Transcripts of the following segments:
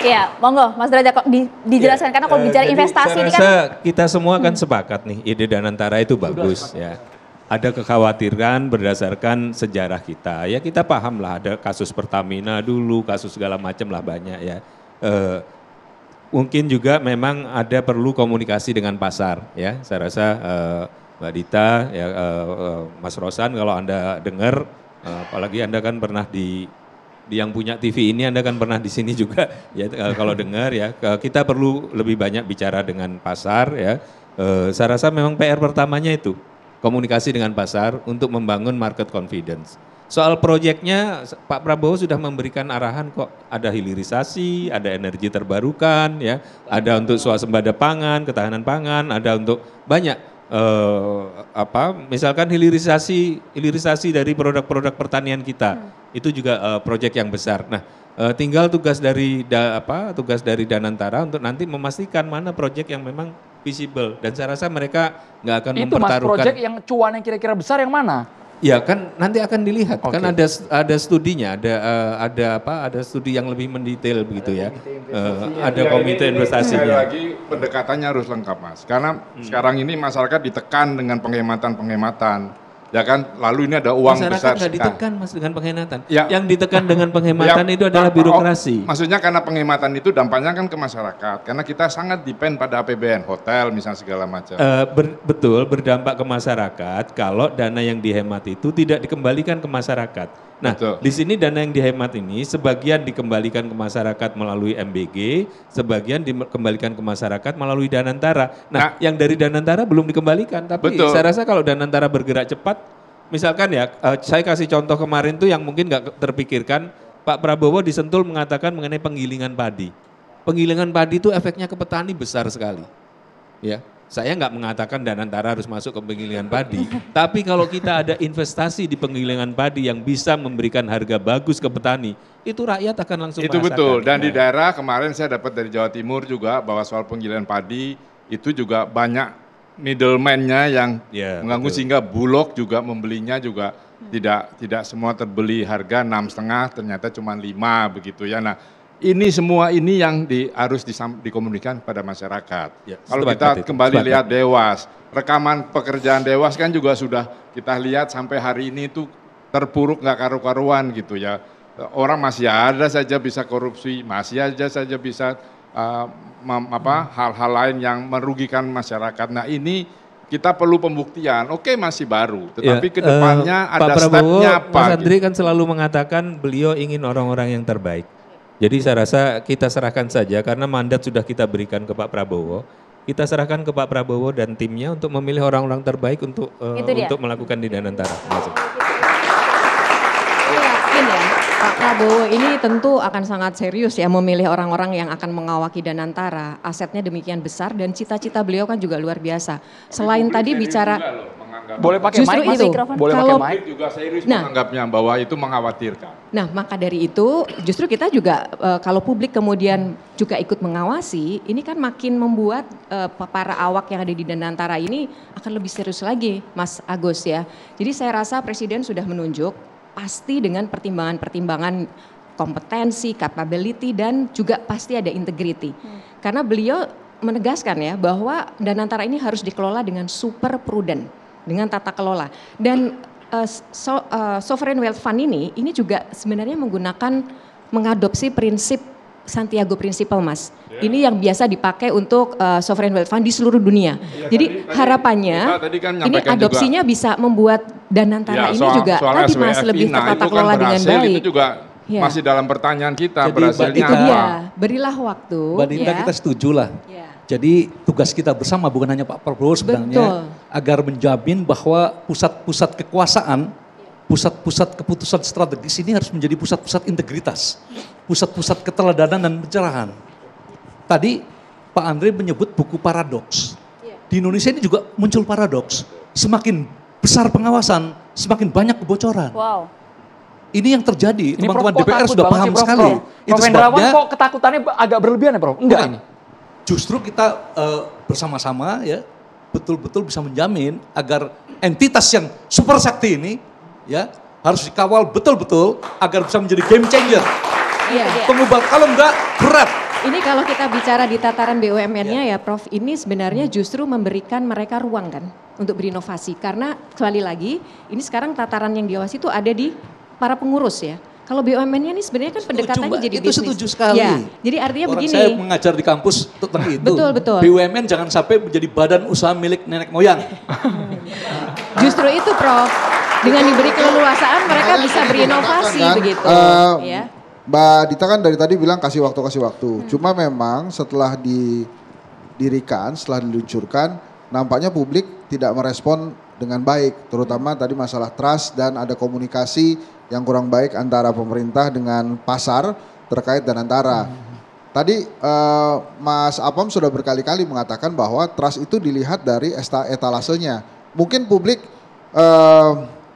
Iya, monggo Mas Derajat kok dijelaskan karena kalau bicara investasi saya ini rasa kan kita semua kan sepakat nih ide Danantara itu bagus ya. Ada kekhawatiran berdasarkan sejarah kita. Ya kita paham lah ada kasus Pertamina dulu, kasus segala macam lah banyak ya. Mungkin juga memang ada perlu komunikasi dengan pasar ya. Saya rasa Mbak Dita, ya, Mas Rosan kalau Anda dengar, apalagi Anda kan pernah di yang punya TV ini Anda kan pernah di sini juga ya kalau dengar ya. Kita perlu lebih banyak bicara dengan pasar ya. Saya rasa memang PR pertamanya itu komunikasi dengan pasar untuk membangun market confidence. Soal proyeknya Pak Prabowo sudah memberikan arahan kok, ada hilirisasi, ada energi terbarukan, ya, ada untuk swasembada pangan, ketahanan pangan, ada untuk banyak misalkan hilirisasi dari produk-produk pertanian kita, itu juga proyek yang besar. Nah, tinggal tugas dari Danantara untuk nanti memastikan mana proyek yang memang visible, dan saya rasa mereka nggak akan mempertaruhkan. Itu Mas, proyek yang cuan yang kira-kira besar yang mana? Ya kan nanti akan dilihat, kan ada studinya, ada studi yang lebih mendetail begitu ya. Ada komite investasinya. Sekali lagi pendekatannya harus lengkap Mas, karena sekarang ini masyarakat ditekan dengan penghematan. Ya kan, lalu ini ada uang masyarakat besar. Masyarakat nggak ditekan Mas dengan penghematan. Ya. Yang ditekan dengan penghematan itu adalah birokrasi. Maksudnya karena penghematan itu dampaknya kan ke masyarakat. Karena kita sangat depend pada APBN, hotel misalnya segala macam. Betul, berdampak ke masyarakat kalau dana yang dihemat itu tidak dikembalikan ke masyarakat. Nah, di sini dana yang dihemat ini sebagian dikembalikan ke masyarakat melalui MBG, sebagian dikembalikan ke masyarakat melalui Danantara. Nah, yang dari Danantara belum dikembalikan, tapi saya rasa kalau Danantara bergerak cepat, misalkan ya, saya kasih contoh kemarin tuh yang mungkin nggak terpikirkan, Pak Prabowo di Sentul mengatakan mengenai penggilingan padi. Penggilingan padi itu efeknya ke petani besar sekali. Ya, saya nggak mengatakan Danantara harus masuk ke penggilingan padi, tapi kalau kita ada investasi di penggilingan padi yang bisa memberikan harga bagus ke petani, itu rakyat akan langsung itu merasakan. Betul, dan di daerah kemarin saya dapat dari Jawa Timur juga bahwa soal penggilingan padi itu juga banyak middleman-nya yang mengganggu, sehingga Bulog juga membelinya juga tidak semua terbeli harga 6,5, ternyata cuma 5 begitu ya. Nah, ini semua ini yang harus dikomunikasikan pada masyarakat. Ya, kalau kita kembali lihat Dewas, rekaman pekerjaan Dewas kan juga sudah kita lihat sampai hari ini itu terpuruk nggak karu-karuan gitu ya. Orang masih ada saja bisa korupsi, masih aja saja bisa hal-hal lain yang merugikan masyarakat. Nah ini kita perlu pembuktian. Oke, masih baru, tetapi kedepannya ada stepnya apa? Mas Andri kan selalu mengatakan beliau ingin orang-orang yang terbaik. Jadi saya rasa kita serahkan saja karena mandat sudah kita berikan ke Pak Prabowo. Kita serahkan ke Pak Prabowo dan timnya untuk memilih orang-orang terbaik untuk melakukan di Danantara. Yakin ya, Pak Prabowo ini tentu akan sangat serius ya memilih orang-orang yang akan mengawaki Danantara. Asetnya demikian besar dan cita-cita beliau kan juga luar biasa. Selain tadi bicara boleh pakai mic itu, boleh pakai mic juga serius menganggapnya bahwa itu mengkhawatirkan. Nah, maka dari itu justru kita juga kalau publik kemudian juga ikut mengawasi, ini kan makin membuat para awak yang ada di Danantara ini akan lebih serius lagi, Mas Agus ya. Jadi saya rasa Presiden sudah menunjuk pasti dengan pertimbangan-pertimbangan kompetensi, capability dan juga pasti ada integrity. Karena beliau menegaskan ya bahwa Danantara ini harus dikelola dengan super prudent, dengan tata kelola. Dan Sovereign Wealth Fund ini juga sebenarnya mengadopsi prinsip Santiago Principle Mas. Ini yang biasa dipakai untuk Sovereign Wealth Fund di seluruh dunia. Jadi harapannya ini adopsinya juga bisa membuat Danantara ini juga tadi Mas lebih tertata kelola dengan baik. Itu juga masih dalam pertanyaan kita. Jadi berhasilnya itu dia, berilah waktu. Mbak Dinda kita setuju lah. Jadi tugas kita bersama bukan hanya Pak Prabowo sebenarnya agar menjamin bahwa pusat-pusat kekuasaan, pusat-pusat keputusan strategis ini harus menjadi pusat-pusat integritas, pusat-pusat keteladanan dan pencerahan. Tadi Pak Andre menyebut buku paradoks. Di Indonesia ini juga muncul paradoks. Semakin besar pengawasan, semakin banyak kebocoran. Wow. Ini yang terjadi, teman-teman DPR sudah paham sekali. Prof Hendrawan kok ketakutannya agak berlebihan ya Prof? Enggak ini. Justru kita bersama-sama ya betul-betul bisa menjamin agar entitas yang super sakti ini ya harus dikawal betul-betul agar bisa menjadi game changer. Pengubah, kalau enggak berat Ini kalau kita bicara di tataran BUMN-nya ya Prof, ini sebenarnya justru memberikan mereka ruang kan untuk berinovasi. Karena sekali lagi, ini sekarang tataran yang diawasi itu ada di para pengurus ya. Kalau BUMN-nya ini sebenarnya kan pendekatannya jadi itu bisnis. setuju sekali. Ya, jadi artinya Orang begini. saya mengajar di kampus tentang itu. Betul. BUMN jangan sampai menjadi badan usaha milik nenek moyang. Justru itu Prof, dengan diberi keleluasaan mereka bisa berinovasi kan, begitu. Ya. Mbak Dita kan dari tadi bilang kasih waktu. Cuma memang setelah didirikan, setelah diluncurkan, nampaknya publik tidak merespon dengan baik. Terutama tadi masalah trust dan ada komunikasi yang kurang baik antara pemerintah dengan pasar terkait Danantara. Tadi Mas Apam sudah berkali-kali mengatakan bahwa trust itu dilihat dari etalasenya. Mungkin publik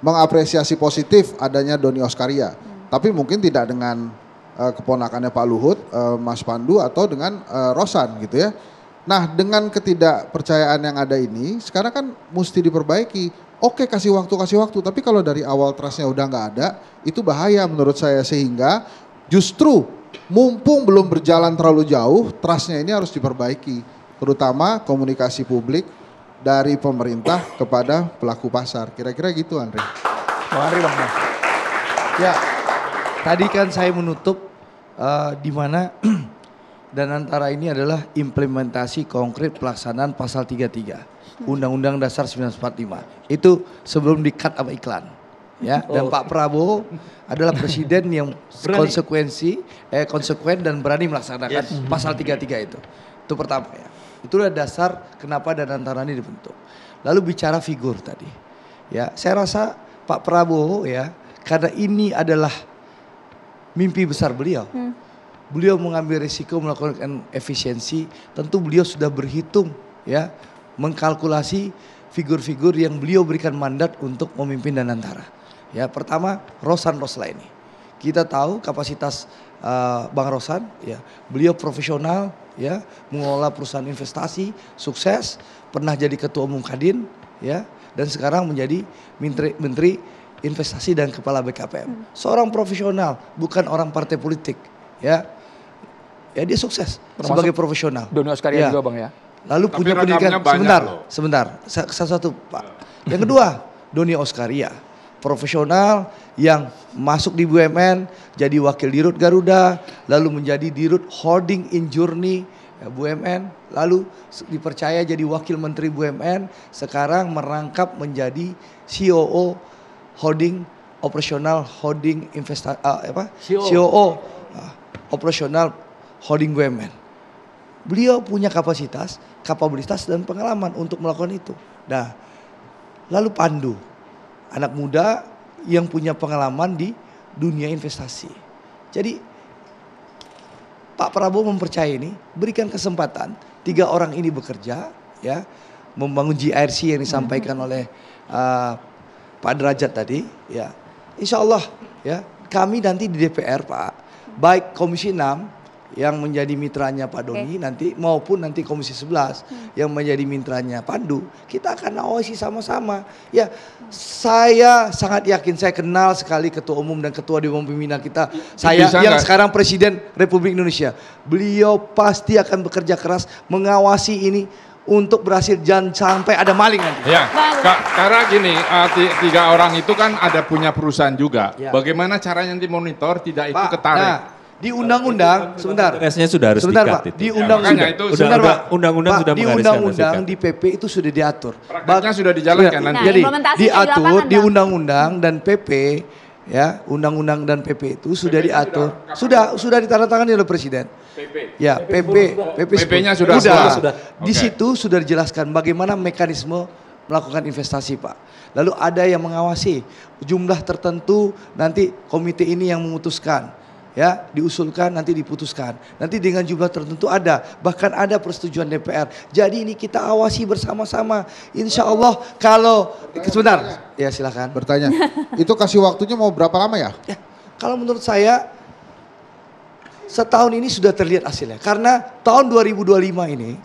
mengapresiasi positif adanya Doni Oskaria, tapi mungkin tidak dengan keponakannya Pak Luhut, Mas Pandu atau dengan Rosan gitu ya. Nah dengan ketidakpercayaan yang ada ini sekarang kan mesti diperbaiki. Oke kasih waktu, tapi kalau dari awal trustnya udah nggak ada, itu bahaya menurut saya. Sehingga justru mumpung belum berjalan terlalu jauh, trustnya ini harus diperbaiki. Terutama komunikasi publik dari pemerintah kepada pelaku pasar. Kira-kira gitu Andre. Bang Andre, Bang. Ya, tadi kan saya menutup di mana Danantara ini adalah implementasi konkret pelaksanaan pasal 33 Undang-Undang Dasar 1945. Itu sebelum di-cut sama iklan. Ya, dan Pak Prabowo adalah presiden yang konsekuen dan berani melaksanakan pasal 33 itu. Itu pertama ya. Itulah dasar kenapa Danantara ini dibentuk. Lalu bicara figur tadi. Ya, saya rasa Pak Prabowo ya, karena ini adalah mimpi besar beliau. Beliau mengambil risiko melakukan efisiensi, tentu beliau sudah berhitung ya, mengkalkulasi figur-figur yang beliau berikan mandat untuk memimpin Danantara. Ya, pertama Rosan Roslaini. Kita tahu kapasitas Bang Rosan ya, beliau profesional ya, mengelola perusahaan investasi, sukses, pernah jadi ketua umum Kadin ya, dan sekarang menjadi menteri investasi dan kepala BKPM. Seorang profesional, bukan orang partai politik ya. Ya dia sukses sebagai profesional. Doni Oskaria juga Bang ya. Lalu Tapi punya pendidikan, sebentar, satu Pak. Yang kedua, Doni Oskaria, profesional yang masuk di BUMN, jadi wakil dirut Garuda, lalu menjadi dirut holding in journey ya, BUMN, lalu dipercaya jadi wakil menteri BUMN, sekarang merangkap menjadi COO holding operasional holding investasi COO operasional holding BUMN. Beliau punya kapasitas, kapabilitas dan pengalaman untuk melakukan itu. Nah, lalu Pandu, anak muda yang punya pengalaman di dunia investasi. Jadi Pak Prabowo mempercayai ini, berikan kesempatan 3 orang ini bekerja, ya, membangun GRC yang disampaikan oleh Pak Derajat tadi, ya. Insya Allah, ya, kami nanti di DPR Pak, baik Komisi 6 yang menjadi mitranya Pak Doni nanti maupun nanti Komisi 11 yang menjadi mitranya Pandu, kita akan awasi sama-sama. Ya, saya sangat yakin, saya kenal sekali ketua umum dan ketua dewan pembina kita. Saya yang sekarang Presiden Republik Indonesia. Beliau pasti akan bekerja keras mengawasi ini untuk berhasil, jangan sampai ada maling nanti. Ya, karena gini, 3 orang itu kan ada punya perusahaan juga. Ya. Bagaimana caranya nanti monitor tidak itu ketarik? Di undang-undang, sebentar. Tesnya sudah harus Pak. Di undang-undang itu sebentar Pak. Undang-undang sudah di undang-undang di PP itu sudah diatur. Prakteknya sudah dijalankan nanti. Jadi diatur di undang-undang dan PP ya, undang-undang dan PP itu sudah diatur. Sudah ditandatangani oleh Presiden. PP. Ya, PP-nya sudah. Di situ sudah dijelaskan bagaimana mekanisme melakukan investasi Pak. Lalu ada yang mengawasi jumlah tertentu, nanti komite ini yang memutuskan. Ya, diusulkan nanti diputuskan. Nanti dengan jumlah tertentu ada, bahkan ada persetujuan DPR. Jadi ini kita awasi bersama-sama. Insya Allah kalau sebentar, ya silakan. Bertanya, itu kasih waktunya mau berapa lama ya? Ya, kalau menurut saya setahun ini sudah terlihat hasilnya. Karena tahun 2025 ini,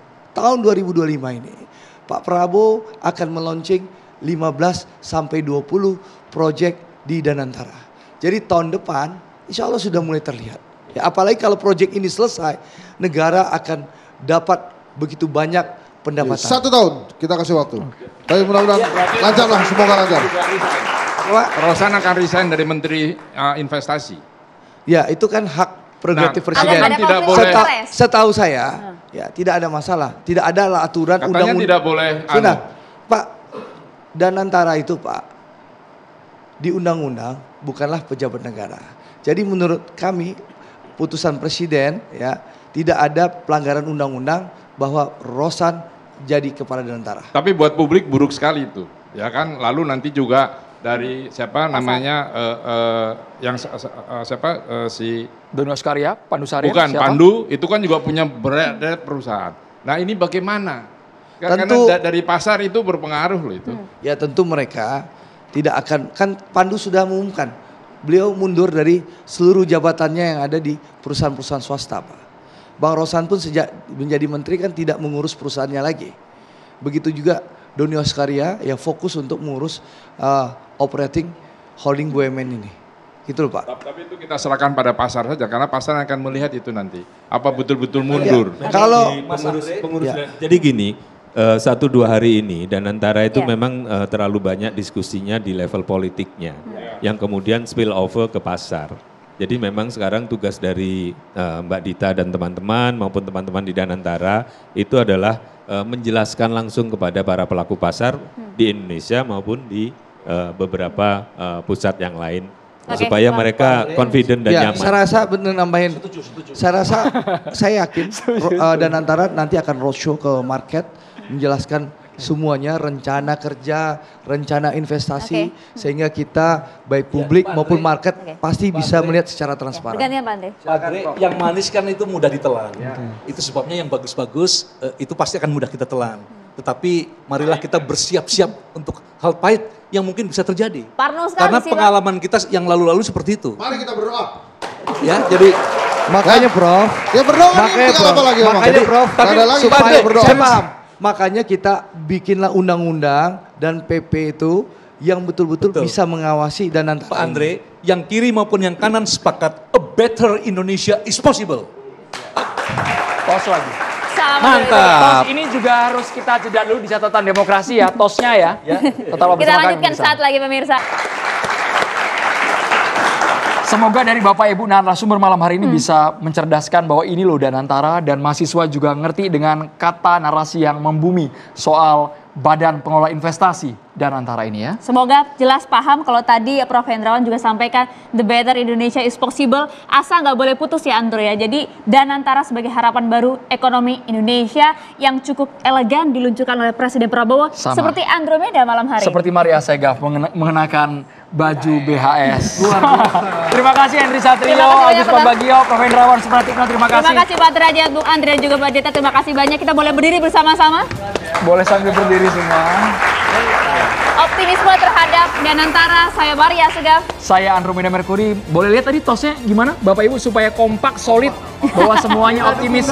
Pak Prabowo akan meluncing 15 sampai 20 proyek di Danantara. Jadi tahun depan Insya Allah sudah mulai terlihat. Ya, apalagi kalau proyek ini selesai, negara akan dapat begitu banyak pendapatan. 1 tahun kita kasih waktu. Tapi mudah-mudahan lancar lah, semoga lancar. Rosan akan resign dari Menteri Investasi. Ya, itu kan hak prerogatif presiden. Ada tidak boleh. Setahu saya, ya tidak ada masalah. Tidak ada aturan undang-undang. Katanya tidak boleh. Sudah, Pak, Danantara itu Pak, di undang-undang bukanlah pejabat negara. Jadi menurut kami, putusan presiden ya tidak ada pelanggaran undang-undang bahwa Rosan jadi kepala Danantara. Tapi buat publik buruk sekali itu, ya kan. Lalu nanti juga dari siapa namanya si Doni Oskaria, Pandu Sarian. bukan siapa? Pandu itu kan juga punya berat perusahaan. Nah ini bagaimana? Tentu Karena dari pasar itu berpengaruh loh itu. Ya tentu mereka tidak akan, kan Pandu sudah mengumumkan beliau mundur dari seluruh jabatannya yang ada di perusahaan-perusahaan swasta, Pak. Bang Rosan pun sejak menjadi menteri kan tidak mengurus perusahaannya lagi. Begitu juga Doni Oskaria yang fokus untuk mengurus operating holding BUMN ini. Gitu loh Pak. Tapi itu kita serahkan pada pasar saja karena pasar akan melihat itu nanti. Apa betul-betul mundur. Ya, kalau pengurus jadi gini, 1-2 hari ini Danantara itu memang terlalu banyak diskusinya di level politiknya, yang kemudian spill over ke pasar. Jadi memang sekarang tugas dari Mbak Dita dan teman-teman maupun teman-teman di Danantara itu adalah menjelaskan langsung kepada para pelaku pasar di Indonesia maupun di beberapa pusat yang lain. Supaya mereka confident dan nyaman. Saya rasa benar nambahin. Saya rasa, saya yakin Danantara nanti akan roadshow ke market menjelaskan semuanya, rencana kerja, rencana investasi, sehingga kita baik publik maupun market pasti bisa melihat secara transparan. Gantian Pak Andre. Pak Andre, yang manis kan itu mudah ditelan. Itu sebabnya yang bagus-bagus itu pasti akan mudah kita telan. Tetapi marilah kita bersiap-siap untuk hal pahit yang mungkin bisa terjadi. Parno sekali karena sih, pengalaman kita yang lalu-lalu seperti itu. Mari kita berdoa. Ya, jadi makanya Prof. Ya berdoa Makanya Prof. Apa lagi, makanya Prof. Tapi supaya berdoa. saya paham. Makanya kita bikinlah undang-undang dan PP itu yang betul-betul bisa mengawasi Danantara. Pak Andre, yang kiri maupun yang kanan sepakat a better Indonesia is possible. Tos lagi. Mantap. Tos ini juga harus kita jeda dulu di catatan demokrasi ya, tosnya ya. Tetaplah Kita bersama kami, lanjutkan pemirsa. saat lagi pemirsa. Semoga dari Bapak Ibu narasumber malam hari ini bisa mencerdaskan bahwa ini loh Danantara, dan mahasiswa juga ngerti dengan kata narasi yang membumi soal Badan Pengelola Investasi Danantara ini ya. Semoga jelas paham kalau tadi Prof. Hendrawan juga sampaikan the better Indonesia is possible. Asal nggak boleh putus ya Andro ya. Jadi Danantara sebagai harapan baru ekonomi Indonesia yang cukup elegan diluncurkan oleh Presiden Prabowo. Sama. Seperti Andromeda malam hari. Seperti Maria Segaf mengenakan baju BHS. Terima kasih Henry Satrio, Agus Pambagio, Prof. Hendrawan Supratikno, terima kasih. Terima kasih Pak Derajat, Bung Andre, juga Mbak Dita. Terima kasih banyak. Kita boleh berdiri bersama-sama. Boleh sambil berdiri semua. Optimisme terhadap Danantara. Saya Maria Segaf. Saya Andromeda Mercury. Boleh lihat tadi tosnya gimana? Bapak Ibu supaya kompak, solid, bahwa semuanya optimis.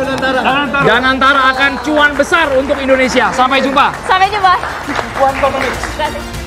Danantara akan cuan besar untuk Indonesia. Sampai jumpa. Sampai jumpa. Cuan komunis. Terima kasih.